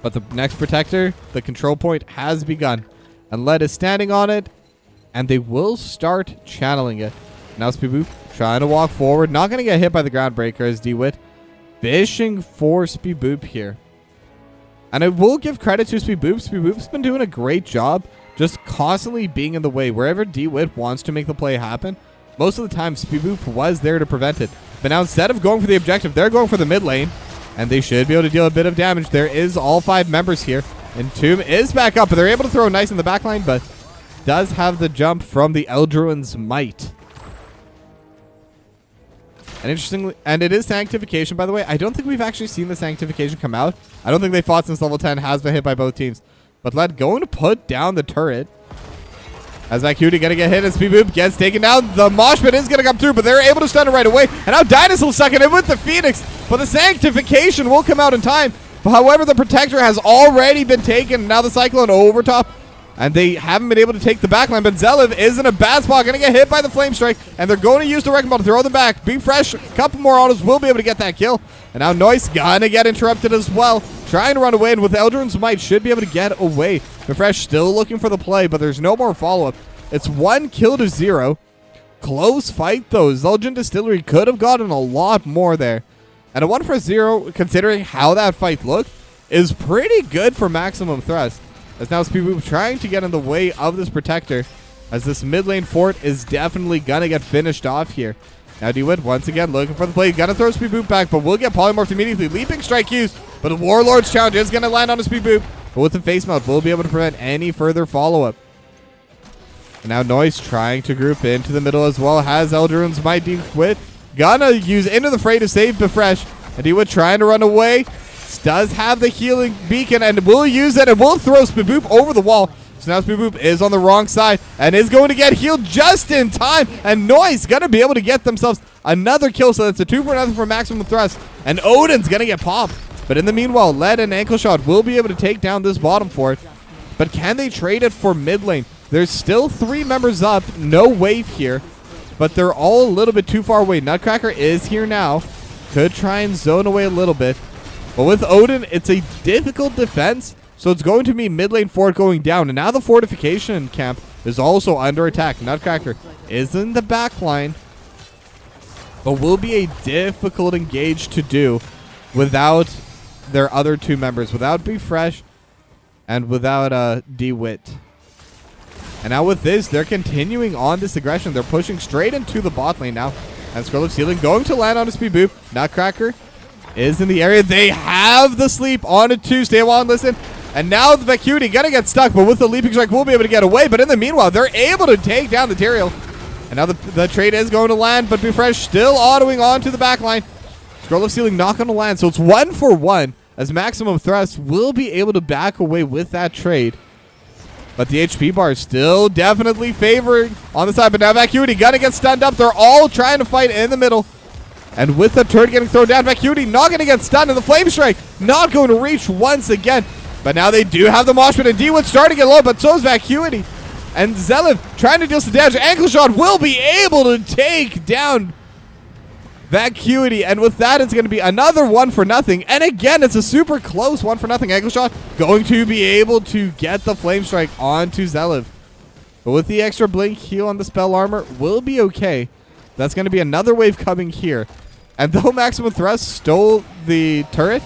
But the next Protector, the control point has begun. And Led is standing on it. And they will start channeling it. Now Speed Boop trying to walk forward. Not going to get hit by the Groundbreaker as D-Wit. Fishing for Speed Boop here. And I will give credit to Speed Boop. Speed Boop's been doing a great job just constantly being in the way. Wherever D-Wit wants to make the play happen, most of the time Speed Boop was there to prevent it. But now instead of going for the objective, they're going for the mid lane. And they should be able to deal a bit of damage. There is all 5 members here. Entomb is back up, but they're able to throw nice in the backline, but does have the jump from the Eldruin's Might. And interestingly, and it is Sanctification, by the way. I don't think we've actually seen the Sanctification come out. I don't think they fought since level 10. Has been hit by both teams. But Led going to put down the turret. As Vacuity going to get hit and Speed Boop gets taken down. The Mosh Pit is going to come through, but they're able to stun it right away. And now Dinosaur sucking in with the Phoenix. But the Sanctification will come out in time. But however, the Protector has already been taken. Now the Cyclone over top. And they haven't been able to take the backline. But Zelev is in a bad spot. Going to get hit by the Flame Strike. And they're going to use the Wrecking Ball to throw them back. Be Fresh. A couple more autos will be able to get that kill. And now Noise going to get interrupted as well. Trying to run away. And with Eldrin's Might should be able to get away. Be Fresh still looking for the play. But there's no more follow-up. It's 1 kill to 0. Close fight though. Xul Gin Distillery could have gotten a lot more there. And a 1 for 0 considering how that fight looked. is pretty good for maximum thrust. As now Speed Boop trying to get in the way of this protector, as this mid lane fort is definitely gonna get finished off here. Now D-Wit once again looking for the play. Gonna throw Speed Boop back, but will get polymorphed immediately. Leaping strike used, but the Warlord's challenge is gonna land on a Speed Boop. But with the face mount, we'll be able to prevent any further follow-up. And now Noise trying to group into the middle as well. Has Eldrarun's Might. D-Wit gonna use Into the Fray to save Befresh. And D-Wit trying to run away. Does have the healing beacon and will use it and will throw Speed Boop over the wall. So now Speed Boop is on the wrong side and is going to get healed just in time. And Noise gonna be able to get themselves another kill. So that's a 2 for nothing for maximum thrust. And Odin's gonna get popped. But in the meanwhile, Lead and Ankle Shot will be able to take down this bottom fort. But can they trade it for mid lane? There's still 3 members up. No wave here. But they're all a little bit too far away. Nutcracker is here now. Could try and zone away a little bit. But with Odin, it's a difficult defense. So it's going to be mid lane fort going down. And now the fortification camp is also under attack. Nutcracker is in the back line. But will be a difficult engage to do without their other 2 members. Without Befresh and without D-Wit. And now with this, they're continuing on this aggression. They're pushing straight into the bot lane now. And Scroll of Sealing going to land on a Speed Boop. Nutcracker is in the area. They have the sleep on a 2. Stay a while and listen. And now the Vacuity gonna get stuck, but with the Leaping Strike, we'll be able to get away. But in the meanwhile, they're able to take down the Tyrael. And now the trade is going to land, but Befresh still autoing onto the back line. Scroll of Sealing not going to land, so it's 1 for 1, as maximum thrust will be able to back away with that trade. But the HP bar is still definitely favoring on the side. But now Vacuity gonna get stunned up. They're all trying to fight in the middle. And with the turret getting thrown down, Vacuity not going to get stunned. And the Flame Strike not going to reach once again. But now they do have the Mosh Pit. And D-Wood's starting to get low, but so is Vacuity. And Zelev trying to deal some damage. Ankle Shot will be able to take down Vacuity. And with that, it's going to be another 1 for nothing. And again, it's a super close 1 for nothing. Ankle Shot going to be able to get the Flame Strike onto Zelev. But with the extra blink heal on the spell armor, we'll be okay. That's going to be another wave coming here. And though Maximum Thrust stole the turret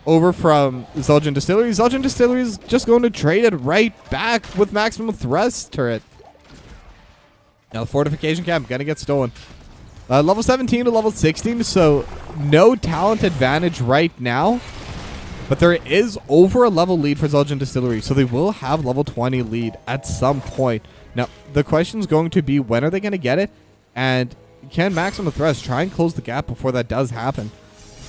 over from Xul Gin Distillery, Xul Gin Distillery is just going to trade it right back with Maximum Thrust turret. Now the fortification camp going to get stolen. Level 17 to level 16, so no talent advantage right now. But there is over a level lead for Xul Gin Distillery, so they will have level 20 lead at some point. Now, the question is going to be, when are they going to get it? And can Maximum Thrust try and close the gap before that does happen?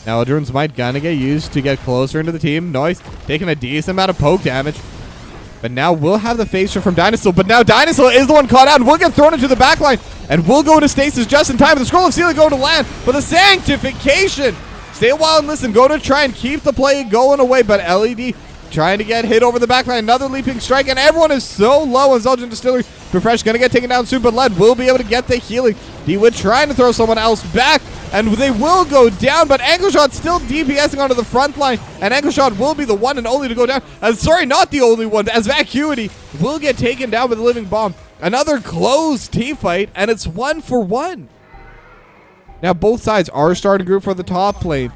Now, Eldrarun's Might gonna get used to get closer into the team. Noise taking a decent amount of poke damage. But now we'll have the face shift from Dinosaur. But now Dinosaur is the one caught out and will get thrown into the backline. And we'll go to stasis just in time. The Scroll of Sealing going to land. But the Sanctification. Stay a while and listen. Go to try and keep the play going away. But LED trying to get hit over the backline. Another Leaping Strike. And everyone is so low on Xul Gin Distillery. Befresh going to get taken down soon. But Led will be able to get the healing. D-Wood trying to throw someone else back. And they will go down, but Ankle Shot still DPSing onto the front line. And Ankle Shot will be the one and only to go down. Sorry, not the only one, as Vacuity will get taken down with a Living Bomb. Another close team fight, and it's 1 for 1. Now, both sides are starting group for the top lane.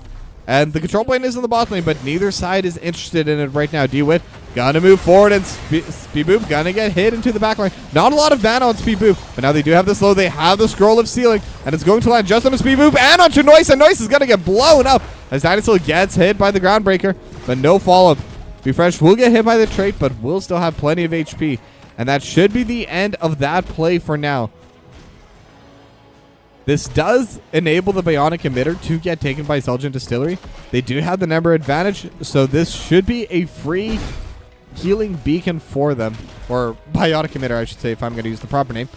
And the control plane is in the bot lane, but neither side is interested in it right now. D-Wit gonna move forward, and Speed Boop gonna get hit into the back line. Not a lot of mana on Speed Boop, but now they do have the slow. They have the Scroll of Sealing, and it's going to land just on the Speed Boop and onto Noise, and Noise is gonna get blown up as Dinosaur gets hit by the Groundbreaker, but no follow-up. Befresh will get hit by the trait, but will still have plenty of HP, and that should be the end of that play for now. This does enable the Bionic Emitter to get taken by Xul Gin Distillery. They do have the number advantage, so this should be a free healing beacon for them. Or Bionic Emitter, I should say, if I'm going to use the proper name.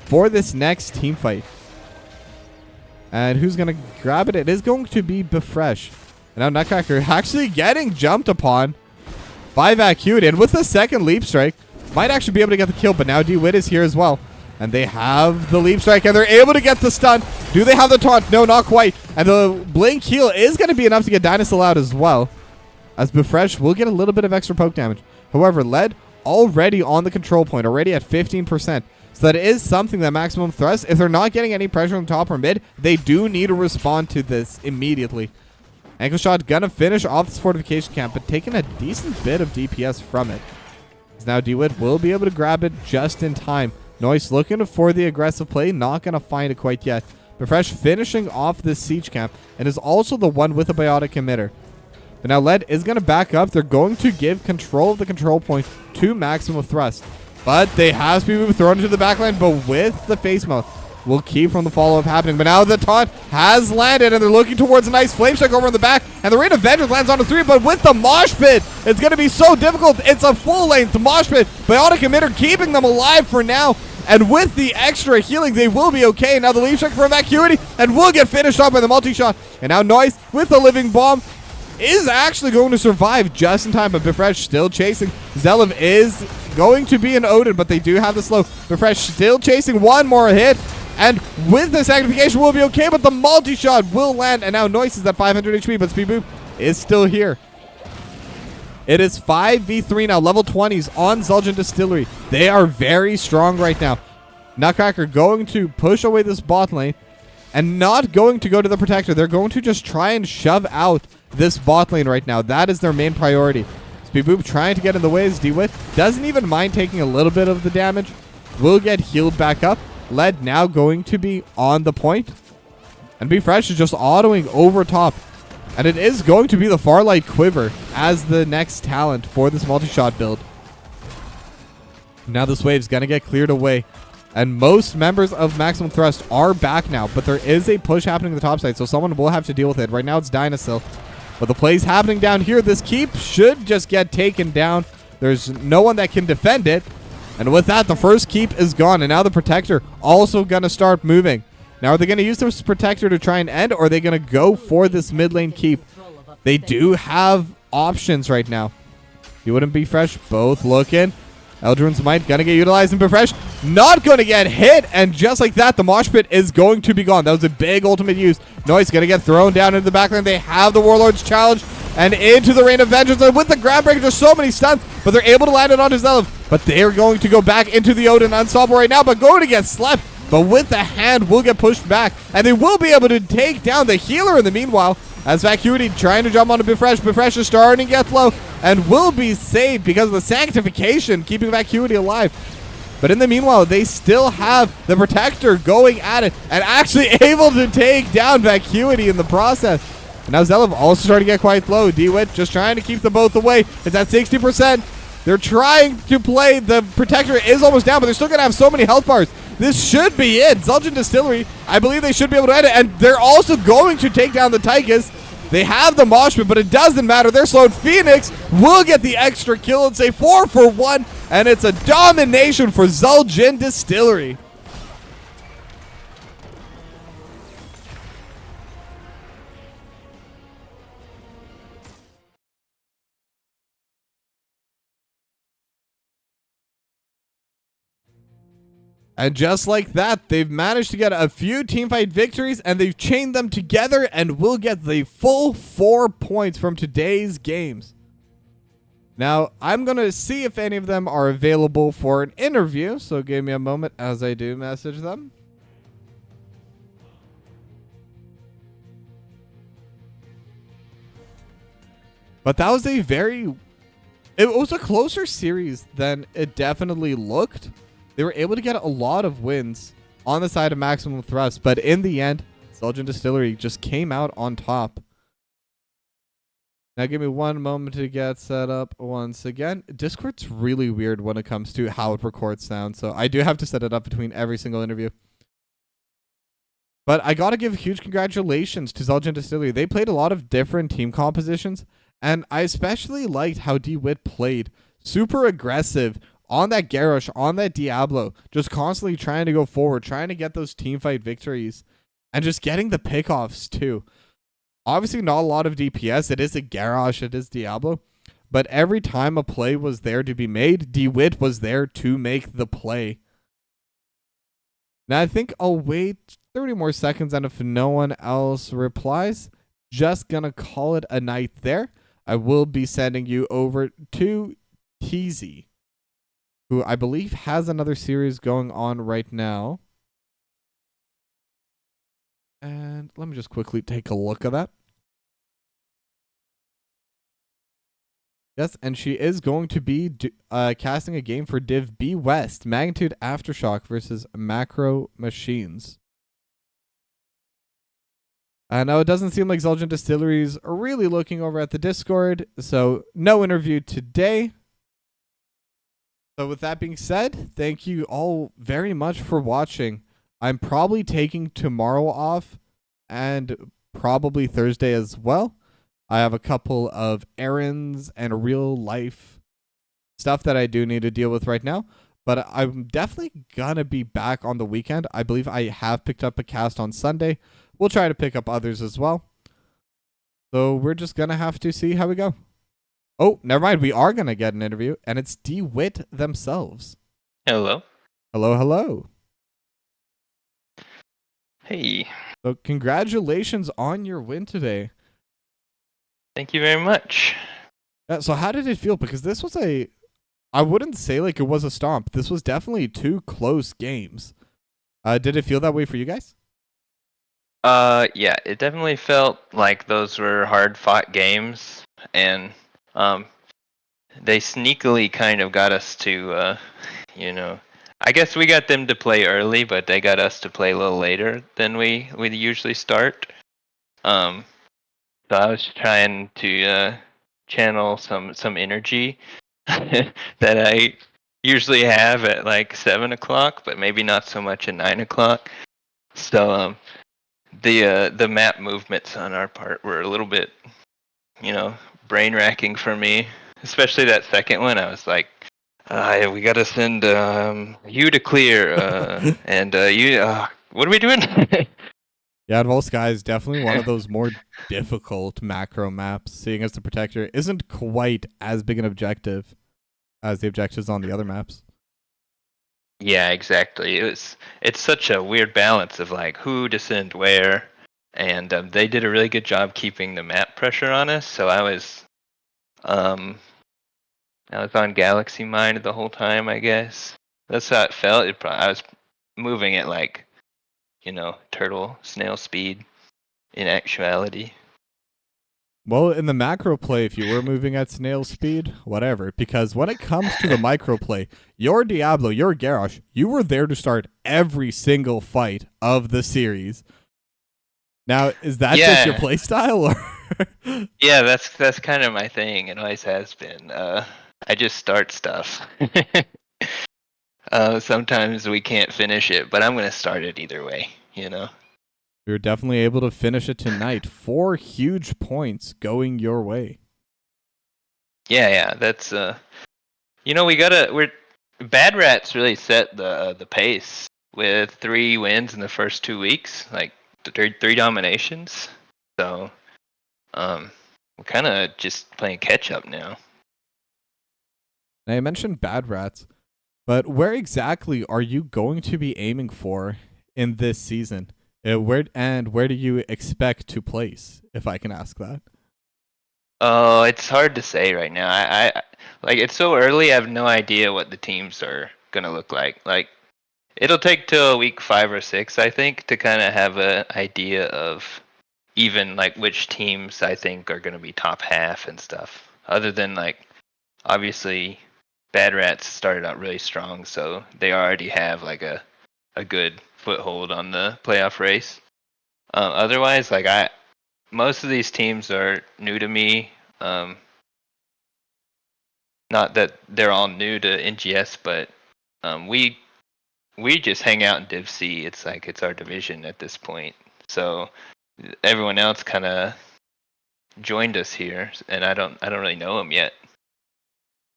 For this next team fight. And who's going to grab it? It is going to be Befresh. And now Nutcracker actually getting jumped upon by Vacuity. And with the second Leap Strike, might actually be able to get the kill. But now D-Wit is here as well. And they have the Leap Strike, and they're able to get the stun. Do they have the taunt? No, not quite. And the Blink heal is going to be enough to get Dinosaur out as well. As Befresh will get a little bit of extra poke damage. However, Led already on the control point, already at 15%. So that is something that Maximum Thrust, if they're not getting any pressure on top or mid, they do need to respond to this immediately. Ankle shot gonna finish off this fortification camp, but taking a decent bit of DPS from it. As now DeWitt will be able to grab it just in time. Noise looking for the aggressive play, not gonna find it quite yet. But Fresh finishing off this siege camp and is also the one with a biotic emitter. But now Lead is gonna back up. They're going to give control of the control point to Maximum Thrust. But they have Speed thrown into the backline, but with the face melt will keep from the follow-up happening. But now the taunt has landed, and they're looking towards a nice flame strike over in the back. And the Rain of Vengeance lands on a 3, but with the mosh pit, it's going to be so difficult. It's a full-length mosh pit. Biotic emitter keeping them alive for now. And with the extra healing, they will be okay. Now the leaf strike for Vacuity, and will get finished off by the multi-shot. And now Noise with the living bomb is actually going to survive just in time, but Befresh still chasing. Zelev is going to be an Odin, but they do have the slow. Befresh still chasing one more hit, and with the sanctification will be okay, but the multi-shot will land, and now Noise is at 500 HP, but Speed Boop is still here. It is 5v3 now, level 20s on Xul Gin Distillery. They are very strong right now. Nutcracker going to push away this bot lane, and not going to go to the Protector. They're going to just try and shove out this bot lane right now. That is their main priority. Speed Boop trying to get in the way as DeWitt doesn't even mind taking a little bit of the damage. Will get healed back up. Lead now going to be on the point. And Befresh is just autoing over top. And it is going to be the Farlight Quiver as the next talent for this multi-shot build. Now this wave's going to get cleared away. And most members of Maximum Thrust are back now. But there is a push happening on the top side, so someone will have to deal with it. Right now it's Dinosil. But the play's happening down here. This keep should just get taken down. There's no one that can defend it. And with that, the first keep is gone. And now the Protector also going to start moving. Now, are they going to use this Protector to try and end, or are they going to go for this mid lane keep? They do have options right now. You wouldn't be fresh. Both looking. Eldrin's Might going to get utilized, and Befresh not going to get hit. And just like that, the mosh pit is going to be gone. That was a big ultimate use. Noise going to get thrown down into the backline. They have the Warlord's Challenge and into the Rain of Vengeance. And with the Grab Breaker, there's so many stuns, but they're able to land it onto Zelev. But they are going to go back into the Odin Unstoppable right now, but going to get slept. But with the hand, will get pushed back, and they will be able to take down the healer in the meanwhile. As Vacuity trying to jump onto Befresh. Befresh is starting to get low and will be saved because of the sanctification, keeping Vacuity alive. But in the meanwhile, they still have the Protector going at it and actually able to take down Vacuity in the process. And now Zelev also starting to get quite low. DeWitt just trying to keep them both away. It's at 60%. They're trying to play. The Protector is almost down, but they're still going to have so many health bars. This should be it. Xul Gin Distillery, I believe they should be able to end it. And they're also going to take down the Tychus. They have the mosh pit, but it doesn't matter. They're slowed. Phoenix will get the extra kill. It's a 4-for-1, and it's a domination for Xul Gin Distillery. And just like that, they've managed to get a few teamfight victories, and they've chained them together and will get the full 4 points from today's games. Now, I'm going to see if any of them are available for an interview, so give me a moment as I do message them. But that was a it was a closer series than it definitely looked. They were able to get a lot of wins on the side of Maximum Thrust, but in the end, Xul Gin Distillery just came out on top. Now give me one moment to get set up once again. Discord's really weird when it comes to how it records sound, so I do have to set it up between every single interview. But I gotta give huge congratulations to Xul Gin Distillery. They played a lot of different team compositions, and I especially liked how DeWitt played. Super aggressive on that Garrosh, on that Diablo, just constantly trying to go forward, trying to get those teamfight victories, and just getting the pickoffs too. Obviously not a lot of DPS. It is a Garrosh, it is Diablo, but every time a play was there to be made, DeWitt was there to make the play. Now I think I'll wait 30 more seconds, and if no one else replies, just gonna call it a night there. I will be sending you over to TZ, who I believe has another series going on right now. And let me just quickly take a look at that. Yes, and she is going to be casting a game for Div B West, Magnitude Aftershock versus Macro Machines. Now, it doesn't seem like Xul Gin Distilleries are really looking over at the Discord, so no interview today. So with that being said, thank you all very much for watching. I'm probably taking tomorrow off and probably Thursday as well. I have a couple of errands and real life stuff that I do need to deal with right now. But I'm definitely going to be back on the weekend. I believe I have picked up a cast on Sunday. We'll try to pick up others as well. So we're just going to have to see how we go. Oh, never mind. We are going to get an interview, and it's DeWitt themselves. Hello. Hello, hello. Hey. So congratulations on your win today. Thank you very much. So how did it feel? Because this was I wouldn't say like it was a stomp. This was definitely two close games. Did it feel that way for you guys? Yeah, it definitely felt like those were hard-fought games, and they sneakily kind of got us to, I guess we got them to play early, but they got us to play a little later than we usually start. So I was trying to channel some energy that I usually have at like 7 o'clock, but maybe not so much at 9 o'clock. So the map movements on our part were a little bit, brain racking for me, especially that second one. I was like, we gotta send you to clear, and you. What are we doing? Yeah, Advanced Sky is definitely one of those more difficult macro maps, seeing as the Protector isn't quite as big an objective as the objectives on the other maps. Yeah, exactly. It's such a weird balance of like who to send where, and they did a really good job keeping the map pressure on us. So I was on Galaxy Mind the whole time, I guess. That's how it felt. I was moving at like, turtle snail speed in actuality. Well, in the macro play, if you were moving at snail speed, whatever. Because when it comes to the micro play, your Diablo, your Garrosh, you were there to start every single fight of the series. Now, is that just your play style? Or yeah, that's kind of my thing. It always has been. I just start stuff. Sometimes we can't finish it, but I'm going to start it either way, We were definitely able to finish it tonight. 4 huge points going your way. Yeah, that's we're Bad Rats really set the pace with 3 wins in the first 2 weeks, like 3 dominations. So, we're kind of just playing catch up now. Now, I mentioned Bad Rats, but where exactly are you going to be aiming for in this season? Where do you expect to place, if I can ask that? Oh, it's hard to say right now. I like it's so early. I have no idea what the teams are gonna look like. Like, it'll take till week 5 or 6, I think, to kind of have an idea of even like which teams I think are gonna be top half and stuff. Other than like, obviously, Bad Rats started out really strong, so they already have like a good foothold on the playoff race. Otherwise, like most of these teams are new to me. Not that they're all new to NGS, but we just hang out in Div C. It's like it's our division at this point. So everyone else kind of joined us here, and I don't really know them yet.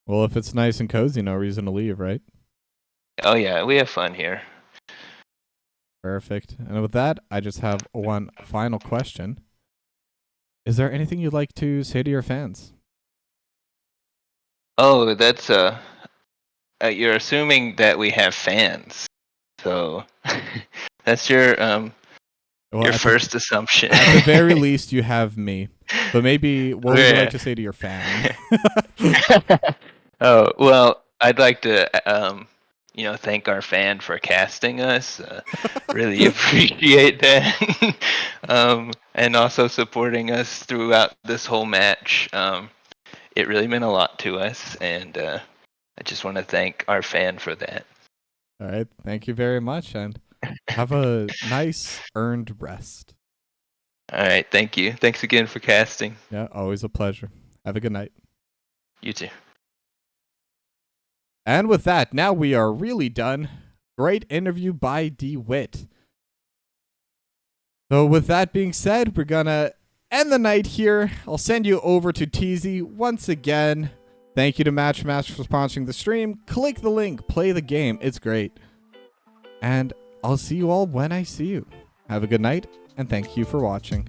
Well, if it's nice and cozy, no reason to leave, right? Oh yeah, we have fun here. Perfect. And with that, I just have one final question. Is there anything you'd like to say to your fans? Oh, that's you're assuming that we have fans, so that's your first assumption. At the very least, you have me. But maybe what would you like to say to your fans? Oh, well, I'd like to thank our fan for casting us. Really appreciate that. And also supporting us throughout this whole match. it really meant a lot to us, and I just want to thank our fan for that. All right. Thank you very much, and have a nice earned rest. All right, thank you. Thanks again for casting. Yeah, always a pleasure. Have a good night. You too. And with that, now we are really done. Great interview by DeWitt. So with that being said, we're gonna end the night here. I'll send you over to Teasy once again. Thank you to Match for sponsoring the stream. Click the link, play the game. It's great. And I'll see you all when I see you. Have a good night, and thank you for watching.